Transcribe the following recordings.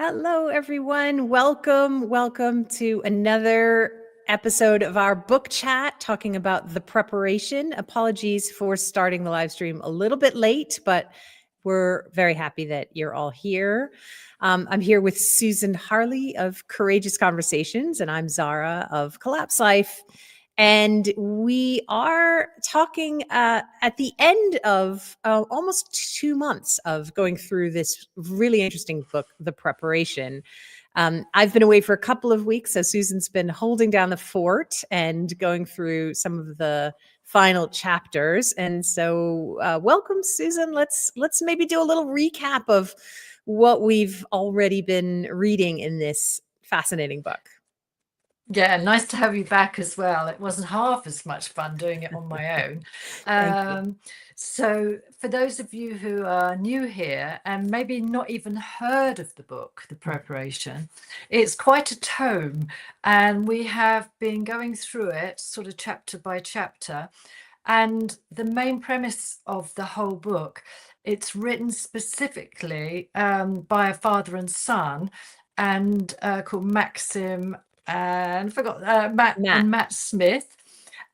Hello, everyone. Welcome to another episode of our book chat talking about the preparation. Apologies for starting the live stream a little bit late, but we're very happy that you're all here. I'm here with Susan Harley of Courageous Conversations, and I'm Zahra of Collapse Life. And we are talking at the end of almost 2 months of going through this really interesting book, The Preparation. I've been away for a couple of weeks, so Susan's been holding down the fort and going through some of the final chapters. And so welcome, Susan. Let's maybe do a little recap of what we've already been reading in this fascinating book. Yeah, nice to have you back as well. It wasn't half as much fun doing it on my own. So for those of you who are new here and maybe not even heard of the book, The Preparation, it's quite a tome, and we have been going through it sort of chapter by chapter. And the main premise of the whole book, it's written specifically by a father and son, and called Maxim and Matt Smith,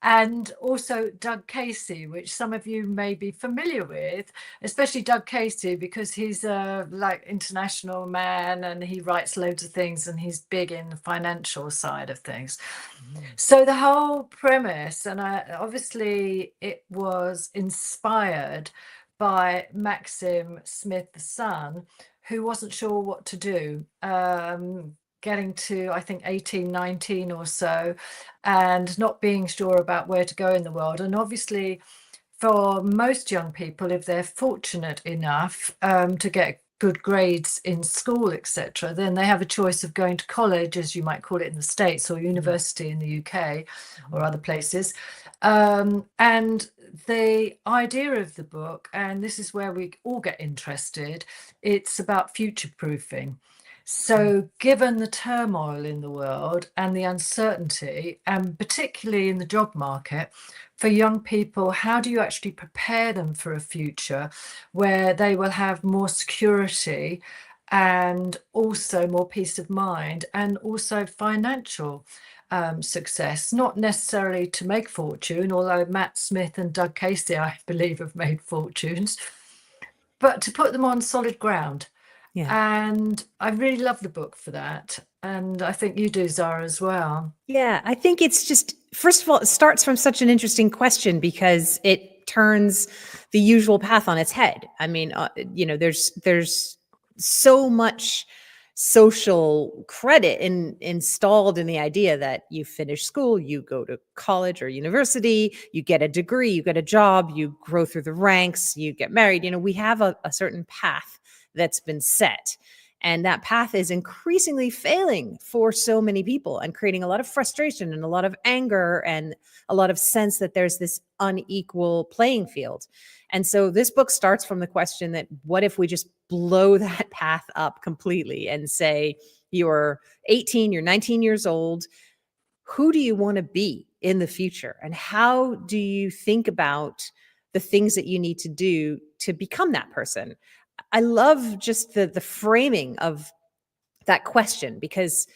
and also Doug Casey, which some of you may be familiar with, especially Doug Casey, because he's a international man and he writes loads of things and he's big in the financial side of things. So the whole premise, and obviously it was inspired by Maxim Smith, the son, who wasn't sure what to do, getting to, I think, 18, 19 or so, and not being sure about where to go in the world. And obviously, for most young people, if they're fortunate enough to get good grades in school, etc., then they have a choice of going to college, as you might call it in the States, or university in the UK or other places. And the idea of the book, and this is where we all get interested, it's about future proofing. So given the turmoil in the world and the uncertainty, and particularly in the job market, for young people, how do you actually prepare them for a future where they will have more security and also more peace of mind and also financial success, not necessarily to make fortune, although Matt Smith and Doug Casey, I believe, have made fortunes, but to put them on solid ground. Yeah. And I really love the book for that. And I think you do, Zahra, as well. Yeah, I think it's just, first of all, it starts from such an interesting question because it turns the usual path on its head. I mean, there's so much social credit installed in the idea that you finish school, you go to college or university, you get a degree, you get a job, you grow through the ranks, you get married. We have a certain path that's been set. And that path is increasingly failing for so many people and creating a lot of frustration and a lot of anger and a lot of sense that there's this unequal playing field. And so this book starts from the question that what if we just blow that path up completely and say, you're 18, you're 19 years old. Who do you want to be in the future? And how do you think about the things that you need to do to become that person? I love just the framing of that question, because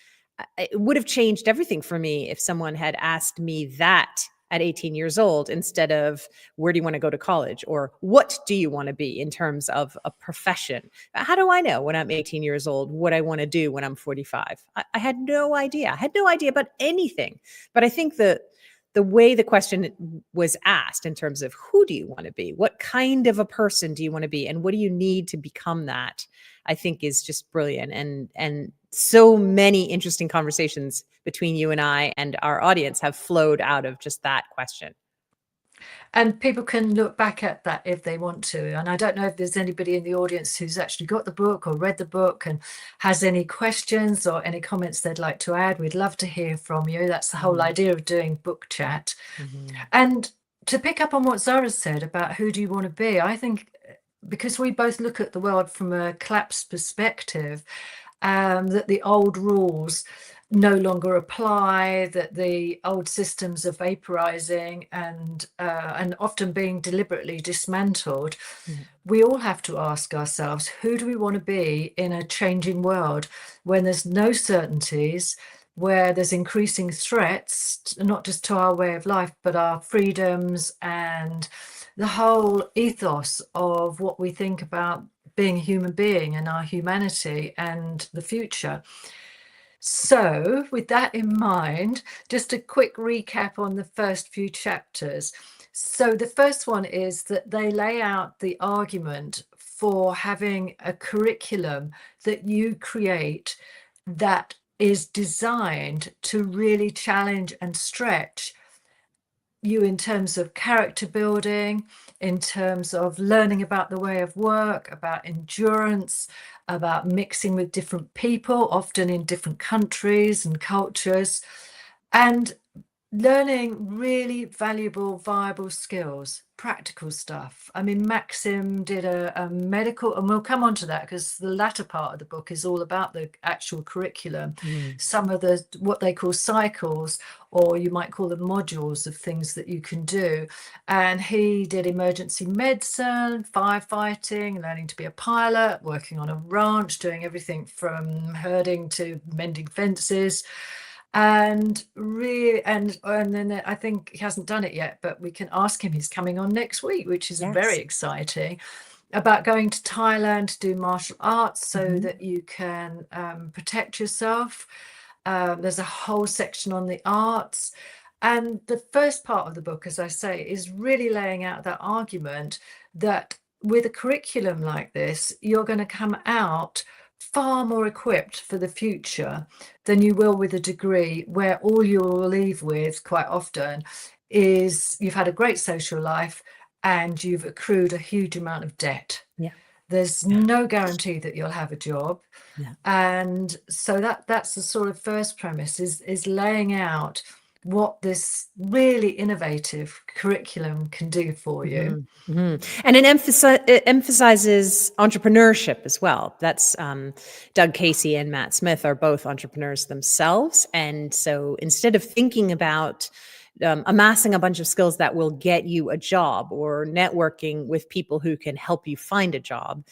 it would have changed everything for me if someone had asked me that at 18 years old instead of where do you want to go to college or what do you want to be in terms of a profession. How do I know when I'm 18 years old what I want to do when I'm 45? I had no idea. I had no idea about anything. But I think the way the question was asked in terms of who do you want to be? What kind of a person do you want to be? And what do you need to become that? I think is just brilliant. And so many interesting conversations between you and I and our audience have flowed out of just that question. And people can look back at that if they want to. And I don't know if there's anybody in the audience who's actually got the book or read the book and has any questions or any comments they'd like to add. We'd love to hear from you. That's the whole idea of doing book chat. And to pick up on what Zahra said about who do you want to be, I think because we both look at the world from a collapse perspective, that the old rules no longer apply, that the old systems are vaporizing and often being deliberately dismantled. Yeah. We all have to ask ourselves, who do we want to be in a changing world when there's no certainties, where there's increasing threats, not just to our way of life, but our freedoms and the whole ethos of what we think about being a human being and our humanity and the future. So, with that in mind, just a quick recap on the first few chapters. So, the first one is that they lay out the argument for having a curriculum that you create that is designed to really challenge and stretch you in terms of character building, in terms of learning about the way of work, about endurance, about mixing with different people, often in different countries and cultures, and learning really valuable, viable skills, practical stuff. I mean, Maxim did a medical, and we'll come on to that because the latter part of the book is all about the actual curriculum. Some of the, what they call cycles, or you might call them modules of things that you can do. And he did emergency medicine, firefighting, learning to be a pilot, working on a ranch, doing everything from herding to mending fences. And really, and then I think he hasn't done it yet, but we can ask him. He's coming on next week, which is very exciting, about going to Thailand to do martial arts so that you can protect yourself. There's a whole section on the arts. And the first part of the book, as I say, is really laying out that argument that with a curriculum like this, you're going to come out far more equipped for the future than you will with a degree where all you'll leave with quite often is you've had a great social life and you've accrued a huge amount of debt. There's no guarantee that you'll have a job. And so that's the sort of first premise, is laying out what this really innovative curriculum can do for you. And it emphasizes entrepreneurship as well. That's Doug Casey and Matt Smith are both entrepreneurs themselves. And so instead of thinking about amassing a bunch of skills that will get you a job or networking with people who can help you find a job,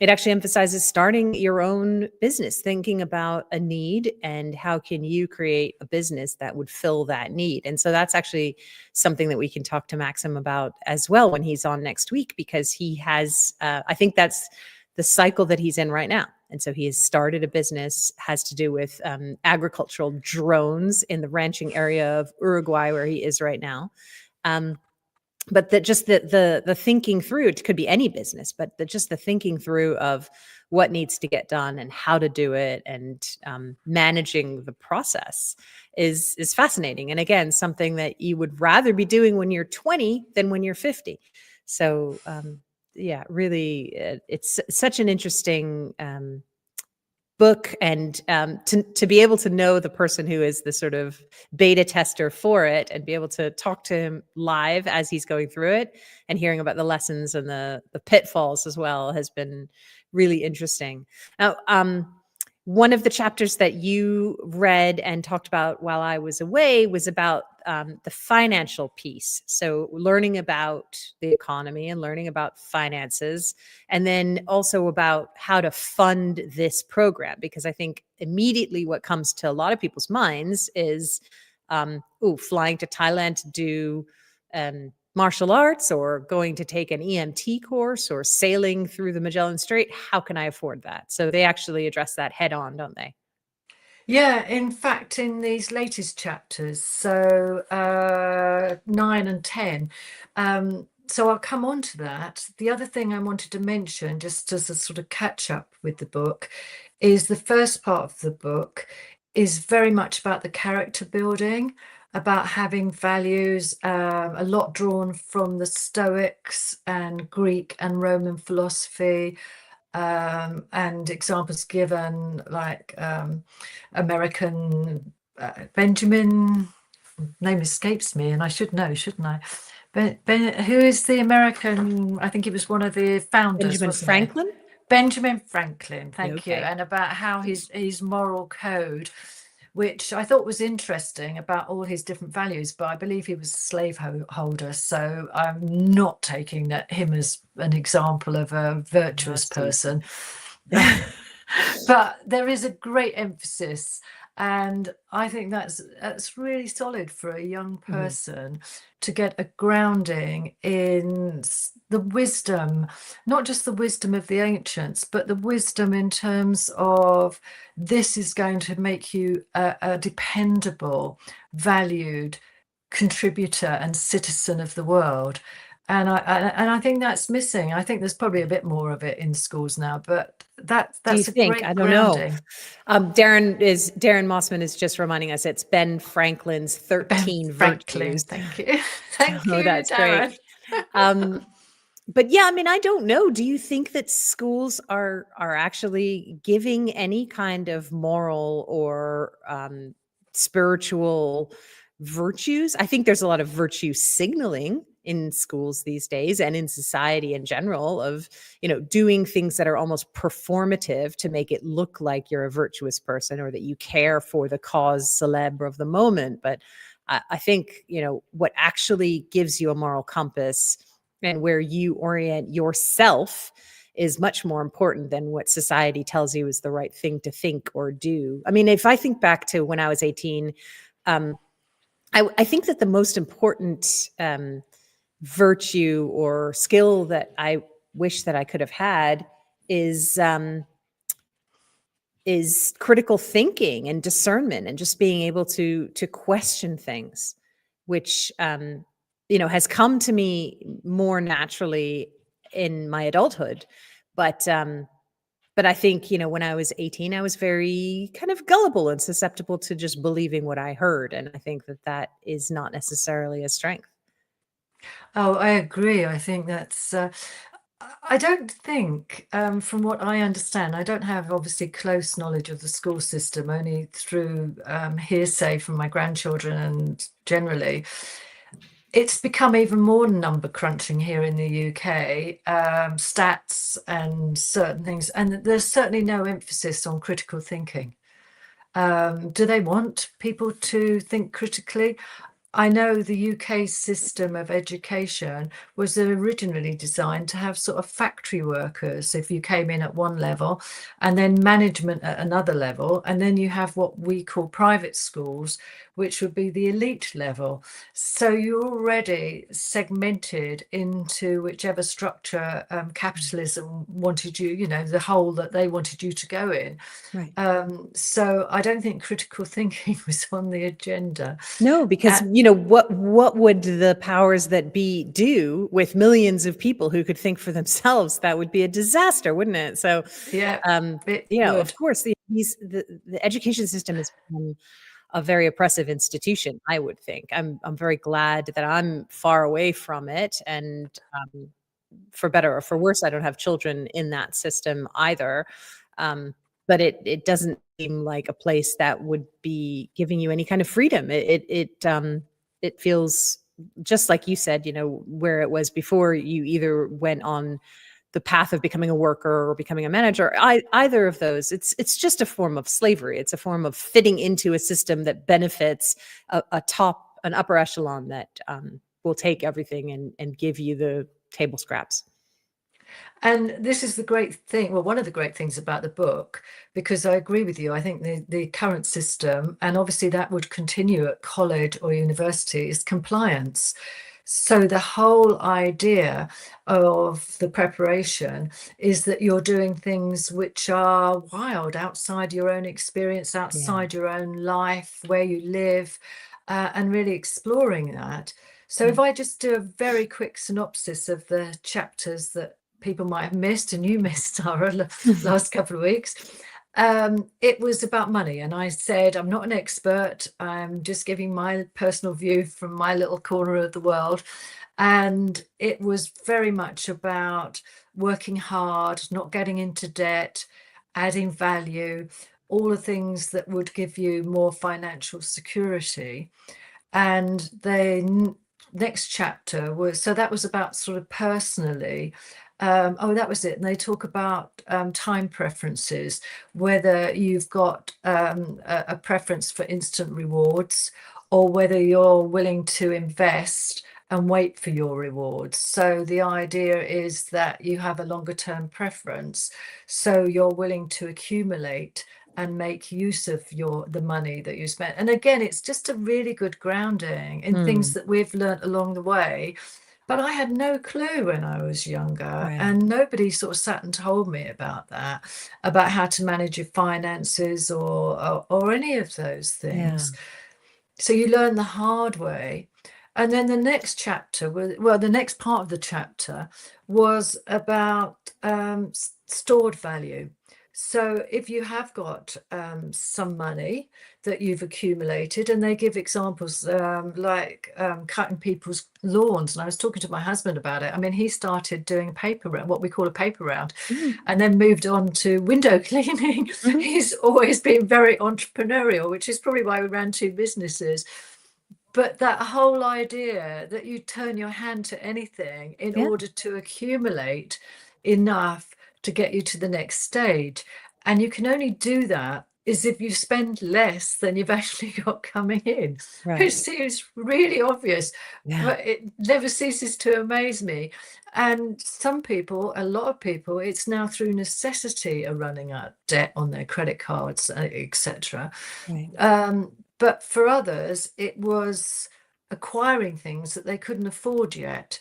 it actually emphasizes starting your own business, thinking about a need and how can you create a business that would fill that need. And so that's actually something that we can talk to Maxim about as well when he's on next week, because he has, I think that's the cycle that he's in right now. And so he has started a business, has to do with agricultural drones in the ranching area of Uruguay, where he is right now. But that just the thinking through, it could be any business, but just the thinking through of what needs to get done and how to do it and managing the process is fascinating. And again, something that you would rather be doing when you're 20 than when you're 50. So really, it's such an interesting book, and to be able to know the person who is the sort of beta tester for it and be able to talk to him live as he's going through it and hearing about the lessons and the pitfalls as well has been really interesting. Now, one of the chapters that you read and talked about while I was away was about the financial piece. So learning about the economy and learning about finances, and then also about how to fund this program. Because I think immediately what comes to a lot of people's minds is, flying to Thailand to do martial arts, or going to take an EMT course, or sailing through the Magellan Strait. How can I afford that? So they actually address that head on, don't they? Yeah, in fact, in these latest chapters, so 9 and 10, so I'll come on to that. The other thing I wanted to mention, just as a sort of catch up with the book, is the first part of the book is very much about the character building, about having values, a lot drawn from the Stoics and Greek and Roman philosophy. And examples given like American Benjamin, name escapes me, and I should know, shouldn't I? But who is the American? I think he was one of the founders. Benjamin Franklin? Benjamin Franklin, thank you. Okay. And about how his moral code which I thought was interesting about all his different values. But I believe he was a slave holder, so I'm not taking him as an example of a virtuous person. But there is a great emphasis, and I think that's really solid for a young person to get a grounding in the wisdom, not just the wisdom of the ancients, but the wisdom in terms of this is going to make you a dependable, valued contributor and citizen of the world. And I think that's missing. I think there's probably a bit more of it in schools now, but Do you that's a think? great I don't know. grounding. Darren Mossman is just reminding us it's Ben Franklin's 13 Franklin, virtues. thank you. Thank Oh, you, that's Darren. great. But yeah, I mean, I don't know. Do you think that schools are actually giving any kind of moral or spiritual virtues? I think there's a lot of virtue signaling in schools these days and in society in general of, doing things that are almost performative to make it look like you're a virtuous person or that you care for the cause célèbre of the moment. But I think, what actually gives you a moral compass and where you orient yourself is much more important than what society tells you is the right thing to think or do. I mean, if I think back to when I was 18, I think that the most important virtue or skill that I wish that I could have had is critical thinking and discernment and just being able to question things, which has come to me more naturally in my adulthood. But I think, when I was 18, I was very kind of gullible and susceptible to just believing what I heard. And I think that is not necessarily a strength. Oh, I agree. I think that's, I don't think, from what I understand, I don't have obviously close knowledge of the school system, only through hearsay from my grandchildren and generally. It's become even more number crunching here in the UK, stats and certain things, and there's certainly no emphasis on critical thinking. Do they want people to think critically? I know the UK system of education was originally designed to have sort of factory workers if you came in at one level, and then management at another level, and then you have what we call private schools, which would be the elite level. So you're already segmented into whichever structure capitalism wanted you, the hole that they wanted you to go in. Right. So I don't think critical thinking was on the agenda. No, because what would the powers that be do with millions of people who could think for themselves? That would be a disaster, wouldn't it? So, Yeah, of course, the education system has become a very oppressive institution. I would think. I'm very glad that I'm far away from it, and for better or for worse, I don't have children in that system either. But it doesn't seem like a place that would be giving you any kind of freedom. It feels just like you said, where it was before. You either went on the path of becoming a worker or becoming a manager. Either of those, it's just a form of slavery. It's a form of fitting into a system that benefits an upper echelon that will take everything and give you the table scraps. And this is the great thing, well, one of the great things about the book, because I agree with you. I think the current system, and obviously that would continue at college or university, is compliance. So the whole idea of the preparation is that you're doing things which are wild, outside your own experience, outside your own life, where you live, and really exploring that. So if I just do a very quick synopsis of the chapters that people might have missed, and you missed, Zahra, last couple of weeks. It was about money, and I said, I'm not an expert. I'm just giving my personal view from my little corner of the world. And it was very much about working hard, not getting into debt, adding value, all the things that would give you more financial security. And the next chapter was, so that was about sort of personally, That was it. And they talk about time preferences, whether you've got a preference for instant rewards or whether you're willing to invest and wait for your rewards. So the idea is that you have a longer term preference. So you're willing to accumulate and make use of the money that you spent. And again, it's just a really good grounding in things that we've learned along the way. But I had no clue when I was younger, Right. and nobody sort of sat and told me about that, about how to manage your finances or any of those things. So you learn the hard way. And then the next chapter the next part of the chapter was about stored value. So if you have got some money that you've accumulated, and they give examples like cutting people's lawns. And I was talking to my husband about it. I mean, he started doing paper round, what we call a paper round, and then moved on to window cleaning. He's always been very entrepreneurial, which is probably why we ran two businesses. But that whole idea that you turn your hand to anything in order to accumulate enough to get you to the next stage. And you can only do that is if you spend less than you've actually got coming in, which seems really obvious, but it never ceases to amaze me. And some people, a lot of people, it's now through necessity are running out debt on their credit cards, etc. But for others, it was acquiring things that they couldn't afford yet.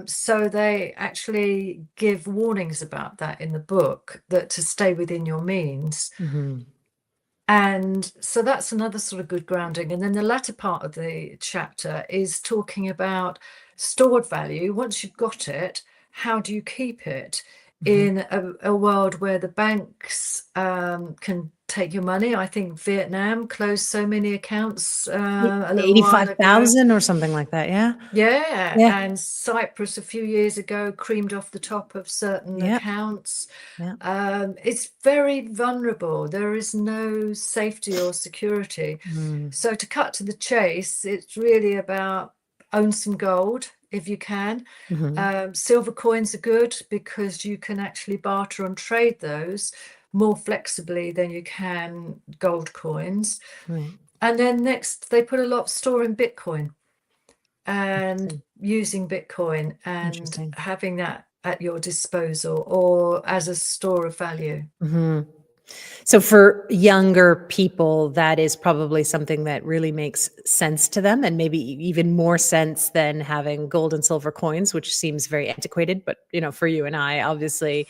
So they actually give warnings about that in the book, that to stay within your means. And so that's another sort of good grounding. And then the latter part of the chapter is talking about stored value. Once you've got it, how do you keep it in a world where the banks can take your money? I think Vietnam closed so many accounts a little while ago. 85,000 or something like that. Yeah. And Cyprus a few years ago creamed off the top of certain accounts. It's very vulnerable. There is no safety or security. So to cut to the chase, it's really about own some gold if you can. Silver coins are good because you can actually barter and trade those more flexibly than you can gold coins. And then next, they put a lot of store in Bitcoin and using Bitcoin and having that at your disposal or as a store of value. So for younger people, that is probably something that really makes sense to them, and maybe even more sense than having gold and silver coins, which seems very antiquated. But for you and I, obviously,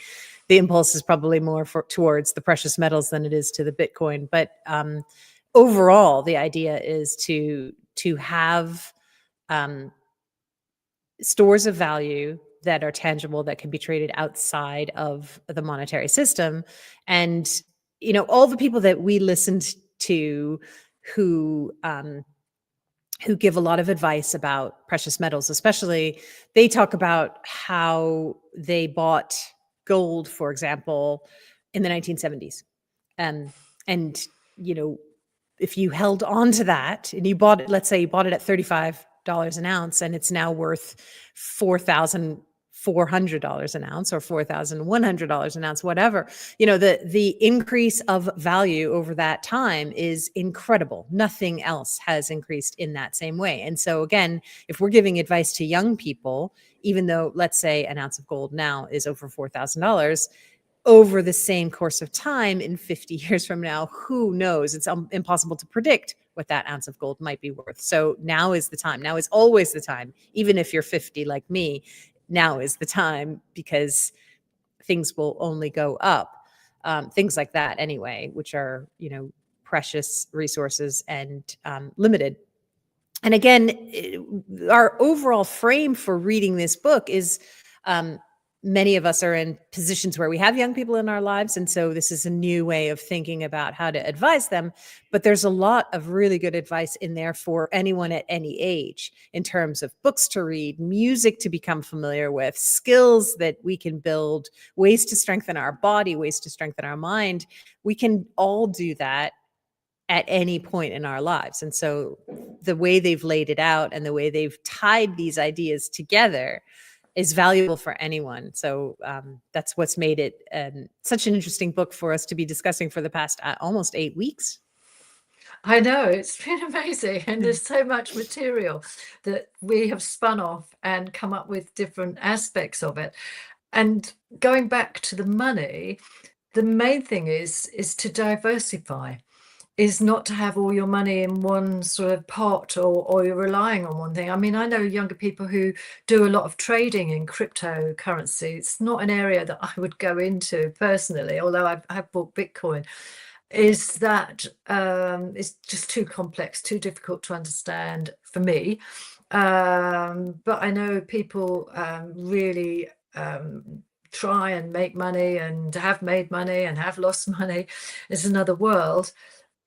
the impulse is probably more towards the precious metals than it is to the Bitcoin. But overall, the idea is to have stores of value that are tangible, that can be traded outside of the monetary system. And all the people that we listened to who give a lot of advice about precious metals, especially, they talk about how they bought gold, for example, in the 1970s. And if you held on to that and you bought it, let's say you bought it at $35 an ounce, and it's now worth $4,400 an ounce or $4,100 an ounce, whatever, the increase of value over that time is incredible. Nothing else has increased in that same way. And so again, if we're giving advice to young people, even though, let's say, an ounce of gold now is over $4,000, over the same course of time, in 50 years from now, who knows? It's impossible to predict what that ounce of gold might be worth. So now is the time. Now is always the time. Even if you're 50 like me, now is the time, because things will only go up. Things like that anyway, which are, precious resources and limited. And again, our overall frame for reading this book is many of us are in positions where we have young people in our lives. And so this is a new way of thinking about how to advise them. But there's a lot of really good advice in there for anyone at any age, in terms of books to read, music to become familiar with, skills that we can build, ways to strengthen our body, ways to strengthen our mind. We can all do that at any point in our lives. And so the way they've laid it out and the way they've tied these ideas together is valuable for anyone. So that's what's made it such an interesting book for us to be discussing for the past almost 8 weeks. I know, it's been amazing. And there's so much material that we have spun off and come up with different aspects of it. And going back to the money, the main thing is to diversify, is not to have all your money in one sort of pot, or you're relying on one thing. I mean, I know younger people who do a lot of trading in cryptocurrency. It's not an area that I would go into personally, although I've bought Bitcoin. Is that it's just too complex, too difficult to understand for me. But I know people really try and make money, and have made money and have lost money. It's another world,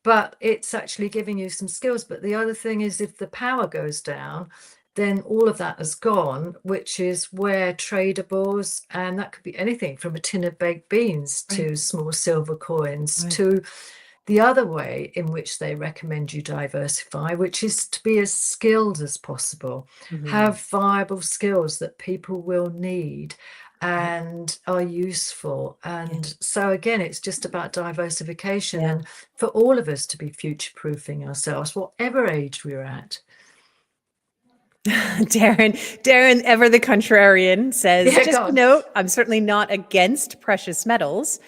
but it's actually giving you some skills. But the other thing is, if the power goes down, then all of that has gone, which is where tradables, and that could be anything from a tin of baked beans to small silver coins, to the other way in which they recommend you diversify, which is to be as skilled as possible, have viable skills that people will need and are useful. And so again, it's just about diversification, and for all of us to be future-proofing ourselves, whatever age we're at. Darren, ever the contrarian, says, Yeah, just a note, I'm certainly not against precious metals.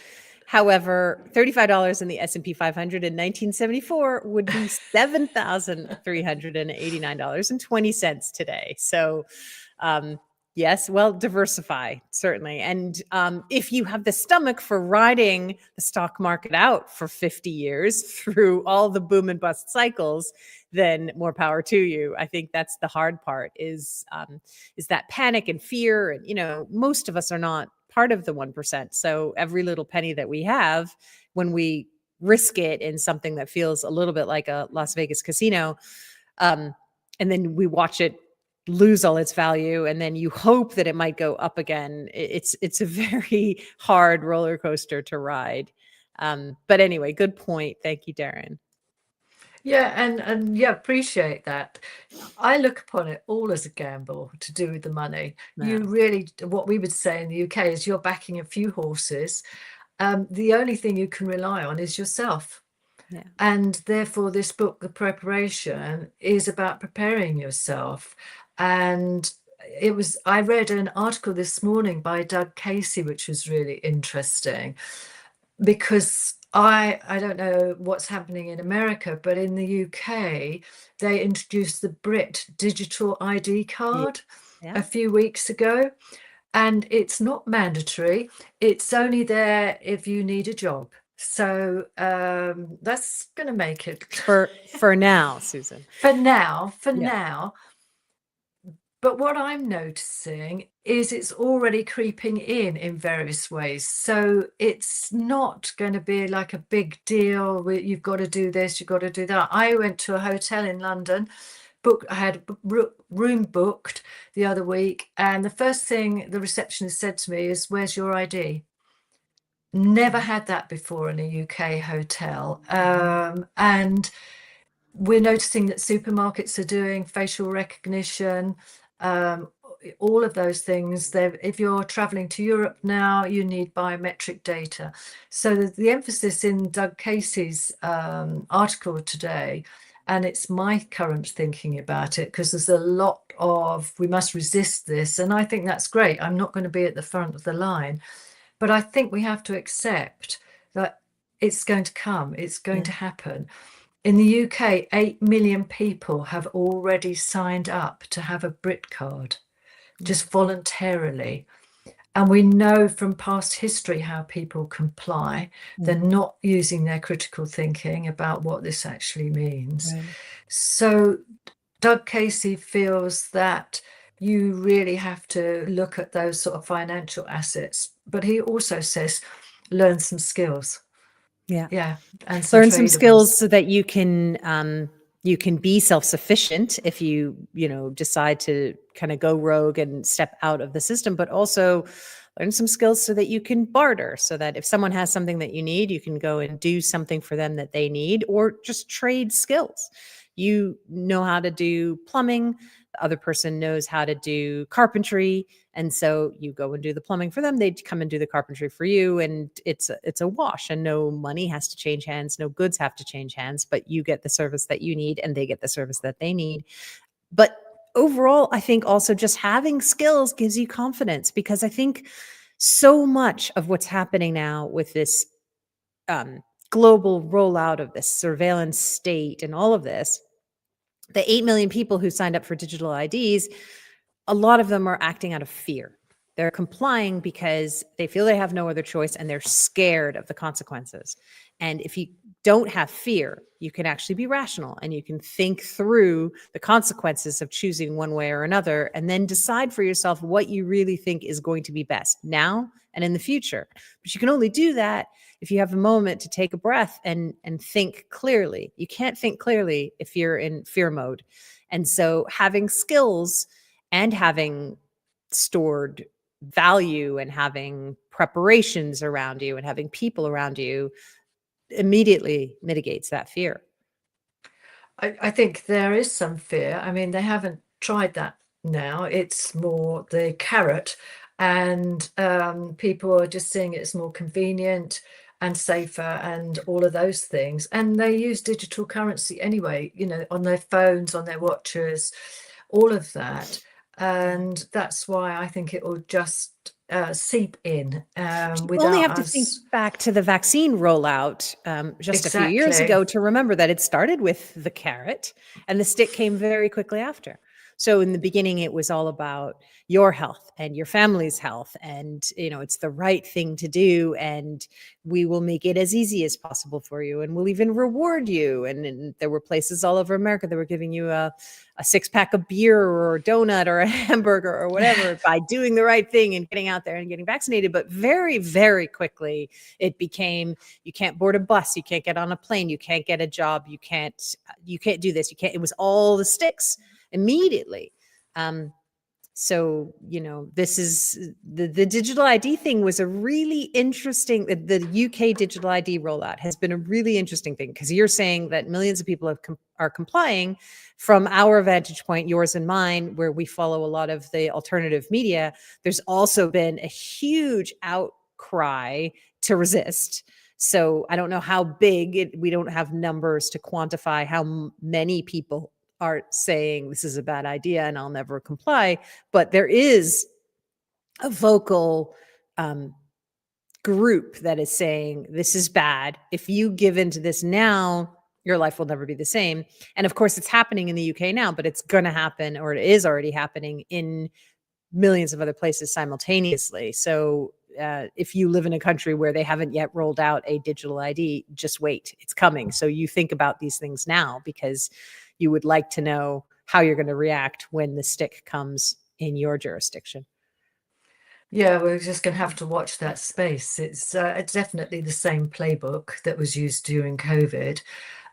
However, $35 in the S&P 500 in 1974 would be $7,389.20 today. So, yes, well, diversify, certainly. And if you have the stomach for riding the stock market out for 50 years through all the boom and bust cycles, then more power to you. I think that's the hard part, is that panic and fear. And, most of us are not part of the 1%. So every little penny that we have, when we risk it in something that feels a little bit like a Las Vegas casino, and then we watch it lose all its value, and then you hope that it might go up again. It's a very hard roller coaster to ride. But anyway, good point. Thank you, Darren. Yeah, and yeah, appreciate that. I look upon it all as a gamble to do with the money. You really, what we would say in the UK is, you're backing a few horses. The only thing you can rely on is yourself. And therefore, this book, The Preparation, is about preparing yourself. And I read an article this morning by Doug Casey, which was really interesting, because I don't know what's happening in America, but in the UK, they introduced the Brit digital ID card a few weeks ago. And it's not mandatory. It's only there if you need a job. So that's going to make it for now, Susan. For now. But what I'm noticing is it's already creeping in various ways. So it's not going to be like a big deal. You've got to do this, you've got to do that. I went to a hotel in London. I had a room booked the other week, and the first thing the receptionist said to me is, "Where's your ID?" Never had that before in a UK hotel. And we're noticing that supermarkets are doing facial recognition, all of those things. If you're traveling to Europe now, you need biometric data. So the emphasis in Doug Casey's article today, and it's my current thinking about it, because there's a lot of, we must resist this. And I think that's great. I'm not going to be at the front of the line, but I think we have to accept that it's going to come. It's going to happen. In the UK, 8 million people have already signed up to have a Brit card, just voluntarily. And we know from past history how people comply. They're not using their critical thinking about what this actually means. So Doug Casey feels that you really have to look at those sort of financial assets. But he also says, learn some skills. Yeah. And learn some skills so that you can be self-sufficient if you decide to kind of go rogue and step out of the system, but also learn some skills so that you can barter, so that if someone has something that you need, you can go and do something for them that they need, or just trade skills. You know how to do plumbing, the other person knows how to do carpentry, and so you go and do the plumbing for them, they come and do the carpentry for you, and it's a wash, and no money has to change hands, no goods have to change hands, but you get the service that you need and they get the service that they need. But overall, I think also just having skills gives you confidence, because I think so much of what's happening now with this global rollout of this surveillance state and all of this, the 8 million people who signed up for digital IDs, a lot of them are acting out of fear. They're complying because they feel they have no other choice and they're scared of the consequences. And if you don't have fear, you can actually be rational and you can think through the consequences of choosing one way or another, and then decide for yourself what you really think is going to be best now and in the future. But you can only do that if you have a moment to take a breath and think clearly. You can't think clearly if you're in fear mode. And so having skills and having stored value and having preparations around you and having people around you immediately mitigates that fear. I think there is some fear. I mean, they haven't tried that now. It's more the carrot, and people are just seeing it as more convenient and safer and all of those things. And they use digital currency anyway, you know, on their phones, on their watches, all of that. And that's why I think it will just seep in You only without have to think us. back to the vaccine rollout just a few years Exactly. ago to remember that it started with the carrot and the stick came very quickly after. So in the beginning, it was all about your health and your family's health, and you know it's the right thing to do, and we will make it as easy as possible for you, and we'll even reward you. And there were places all over America that were giving you a 6-pack of beer or a donut or a hamburger or whatever by doing the right thing and getting out there and getting vaccinated. But very, very quickly, it became, you can't board a bus, you can't get on a plane, you can't get a job, you can't do this, you can't. It was all the sticks immediately. So, you know, this is the digital ID thing was a really interesting, the UK digital ID rollout has been a really interesting thing, because you're saying that millions of people are complying. From our vantage point, yours and mine, where we follow a lot of the alternative media, there's also been a huge outcry to resist. So I don't know how big we don't have numbers to quantify how many people are saying this is a bad idea and I'll never comply. But there is a vocal group that is saying this is bad. If you give into this now, your life will never be the same. And of course, it's happening in the UK now, but it's going to happen, or it is already happening in millions of other places simultaneously. So if you live in a country where they haven't yet rolled out a digital ID, just wait, it's coming. So you think about these things now, because you would like to know how you're going to react when the stick comes in your jurisdiction. Yeah, we're just going to have to watch that space. It's definitely the same playbook that was used during COVID.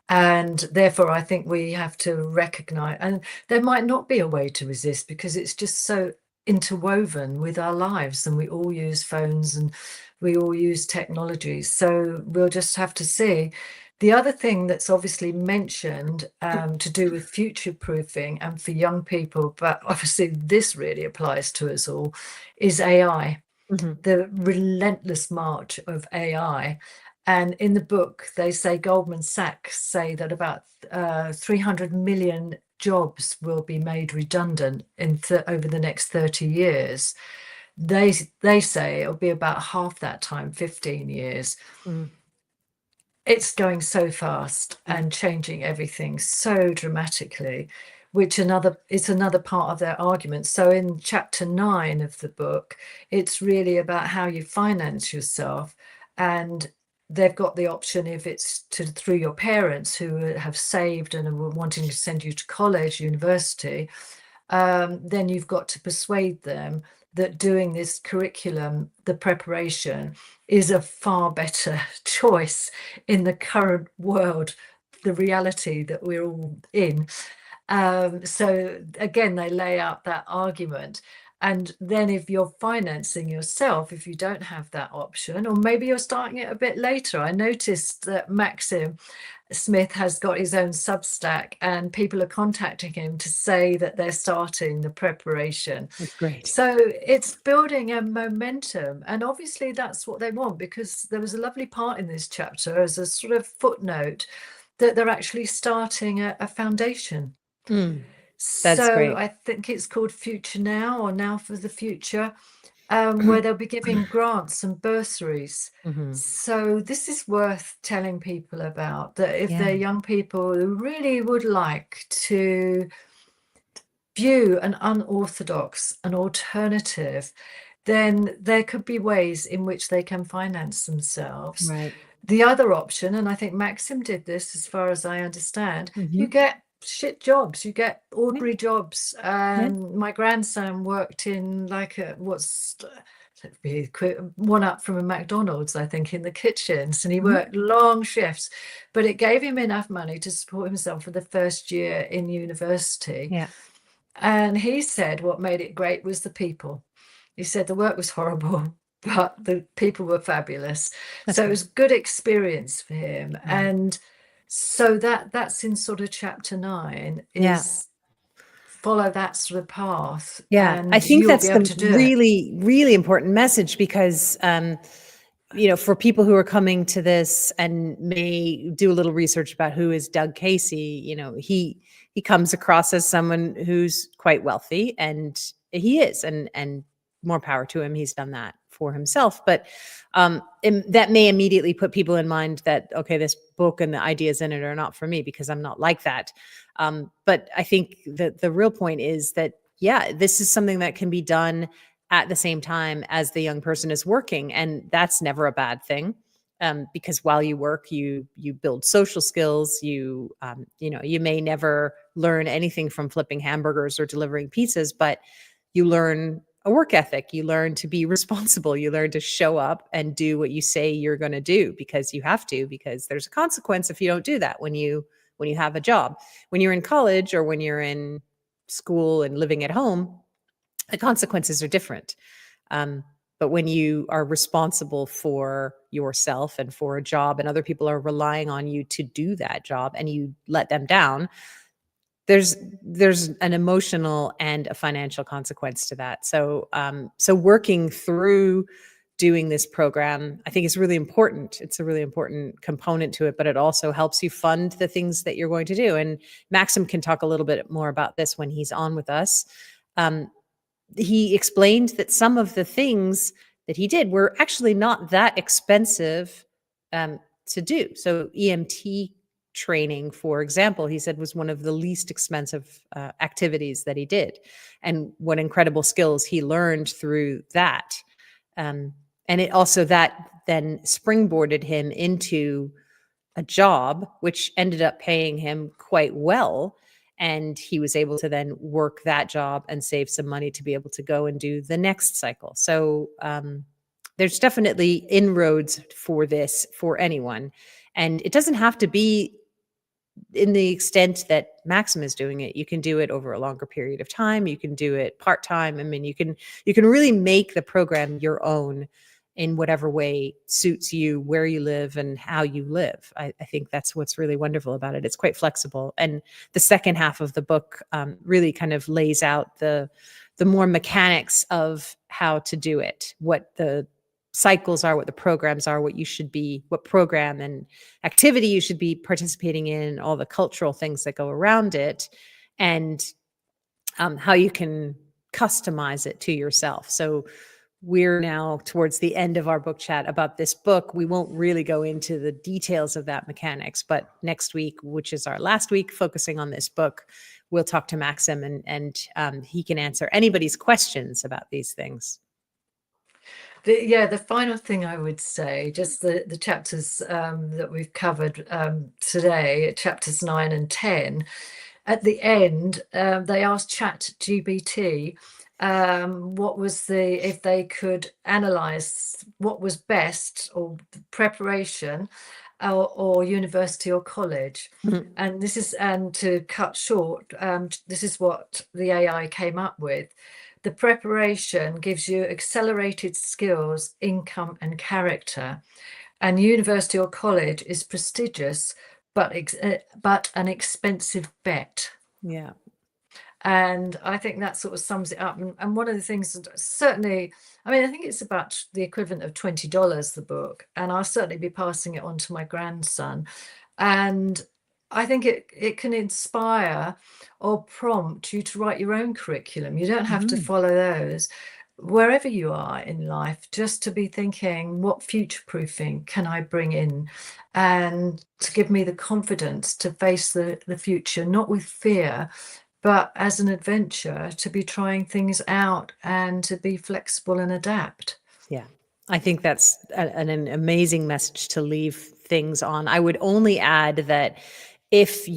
And therefore, I think we have to recognize, and there might not be a way to resist, because it's just so interwoven with our lives, and we all use phones and we all use technology. So we'll just have to see. The other thing that's obviously mentioned to do with future proofing and for young people, but obviously this really applies to us all, is AI, the relentless march of AI. And in the book, they say, Goldman Sachs say that about 300 million jobs will be made redundant over the next 30 years. They say it'll be about half that time, 15 years. It's going so fast and changing everything so dramatically, which is another part of their argument. So in chapter 9 of the book, it's really about how you finance yourself, and they've got the option, if it's through your parents who have saved and are wanting to send you to college, university, then you've got to persuade them that doing this curriculum, the preparation, is a far better choice in the current world, the reality that we're all in. So again, they lay out that argument. And then if you're financing yourself, if you don't have that option, or maybe you're starting it a bit later. I noticed that Maxim Smith has got his own Substack, and people are contacting him to say that they're starting the preparation. That's great. So it's building a momentum, and obviously that's what they want, because there was a lovely part in this chapter as a sort of footnote that they're actually starting a foundation. That's So great. I think it's called Future Now, or Now for the Future, where they'll be giving grants and bursaries. So this is worth telling people about, that if they're young people who really would like to view an unorthodox, an alternative, then there could be ways in which they can finance themselves. Right. The other option, and I think Maxim did this as far as I understand, you get shit jobs, you get ordinary jobs. My grandson worked in like one up from a McDonald's, I think, in the kitchens, and he worked long shifts, but it gave him enough money to support himself for the first year in university. Yeah. And he said what made it great was the people. He said the work was horrible, but the people were fabulous. So it was good experience for him. And so that's in sort of chapter 9, is follow that sort of path. And I think that's the really, really important message, because for people who are coming to this and may do a little research about who is Doug Casey, he comes across as someone who's quite wealthy, and he is, and more power to him. He's done that for himself. But that may immediately put people in mind that, okay, this book and the ideas in it are not for me, because I'm not like that. But I think that the real point is that, this is something that can be done at the same time as the young person is working. And that's never a bad thing. Because while you work, you build social skills. You may never learn anything from flipping hamburgers or delivering pizzas, but you learn a work ethic. You learn to be responsible. You learn to show up and do what you say you're going to do, because you have to, because there's a consequence if you don't do that when you have a job. When you're in college or when you're in school and living at home, the consequences are different. But when you are responsible for yourself and for a job, and other people are relying on you to do that job, and you let them down, there's an emotional and a financial consequence to that. So working through doing this program, I think, is really important. It's a really important component to it, but it also helps you fund the things that you're going to do. And Maxim can talk a little bit more about this when he's on with us. He explained that some of the things that he did were actually not that expensive to do. So EMT training, for example, he said was one of the least expensive activities that he did. And what incredible skills he learned through that. And it also, that then springboarded him into a job, which ended up paying him quite well. And he was able to then work that job and save some money to be able to go and do the next cycle. So there's definitely inroads for this for anyone. And it doesn't have to be in the extent that Maxim is doing it. You can do it over a longer period of time. You can do it part-time. I mean, you can really make the program your own in whatever way suits you, where you live and how you live. I think that's what's really wonderful about it. It's quite flexible. And the second half of the book really kind of lays out the more mechanics of how to do it, what the cycles are, what the programs are, what you should be, what program and activity you should be participating in, all the cultural things that go around it, and how you can customize it to yourself. So we're now towards the end of our book chat about this book. We won't really go into the details of that mechanics, but next week, which is our last week focusing on this book, we'll talk to Maxim, and he can answer anybody's questions about these things. The final thing I would say, just the chapters that we've covered today, chapters 9 and 10, at the end, they asked ChatGPT what was if they could analyze what was best, or preparation, or university or college. Mm-hmm. And to cut short, this is what the AI came up with. The preparation gives you accelerated skills, income, and character. And university or college is prestigious, but an expensive bet. Yeah. And I think that sort of sums it up. And one of the things that certainly, I mean, I think it's about the equivalent of $20, the book, and I'll certainly be passing it on to my grandson. And I think it can inspire or prompt you to write your own curriculum. You don't have to follow those. Wherever you are in life, just to be thinking, what future proofing can I bring in, and to give me the confidence to face the future, not with fear, but as an adventure, to be trying things out and to be flexible and adapt. Yeah. I think that's an amazing message to leave things on. I would only add that if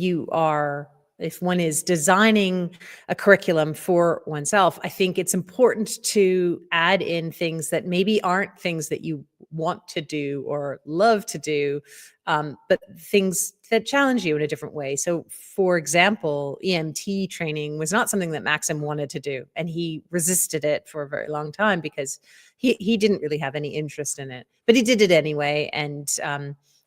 one is designing a curriculum for oneself, I think it's important to add in things that maybe aren't things that you want to do or love to do, but things that challenge you in a different way. So, for example, EMT training was not something that Maxim wanted to do, and he resisted it for a very long time because he didn't really have any interest in it, but he did it anyway, and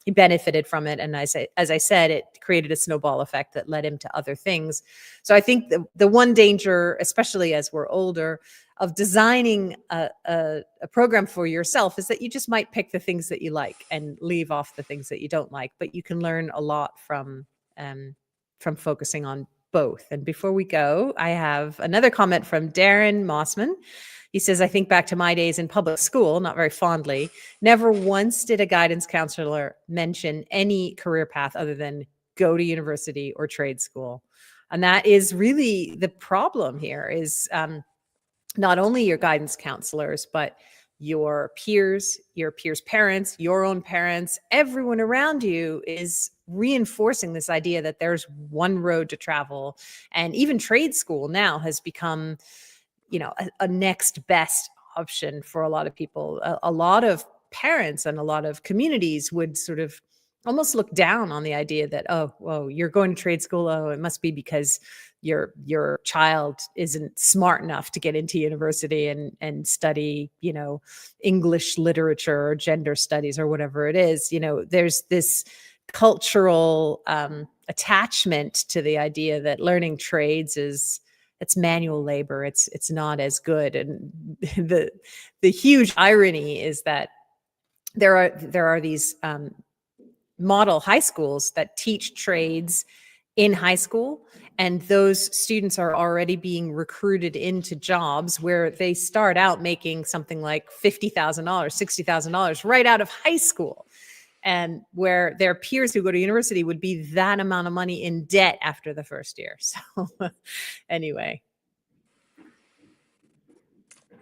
he benefited from it. And as I said, it created a snowball effect that led him to other things. So I think the one danger, especially as we're older, of designing a program for yourself is that you just might pick the things that you like and leave off the things that you don't like. But you can learn a lot from focusing on both. And before we go, I have another comment from Darren Mossman. He says, I think back to my days in public school, not very fondly. Never once did a guidance counselor mention any career path other than go to university or trade school. And that is really the problem here is not only your guidance counselors, but your peers' parents, your own parents, everyone around you is reinforcing this idea that there's one road to travel. And even trade school now has become, a next best option for a lot of people. A lot of parents and a lot of communities would sort of almost look down on the idea that, oh, whoa, you're going to trade school. Oh, it must be because your child isn't smart enough to get into university and study, English literature or gender studies or whatever it is. There's this cultural attachment to the idea that learning trades it's manual labor. It's not as good. And the huge irony is that there are these model high schools that teach trades in high school, and those students are already being recruited into jobs where they start out making something like $50,000, $60,000 right out of high school, and where their peers who go to university would be that amount of money in debt after the first year. So anyway.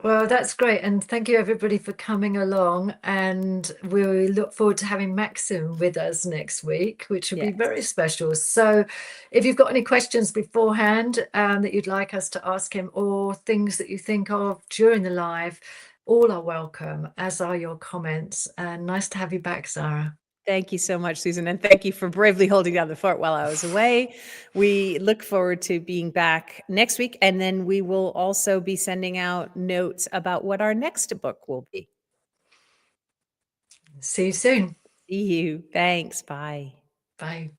Well, that's great. And thank you, everybody, for coming along. And we look forward to having Maxim with us next week, which will be very special. So if you've got any questions beforehand that you'd like us to ask him, or things that you think of during the live, all are welcome, as are your comments. And nice to have you back, Zahra. Thank you so much, Susan. And thank you for bravely holding down the fort while I was away. We look forward to being back next week. And then we will also be sending out notes about what our next book will be. See you soon. See you. Thanks. Bye. Bye.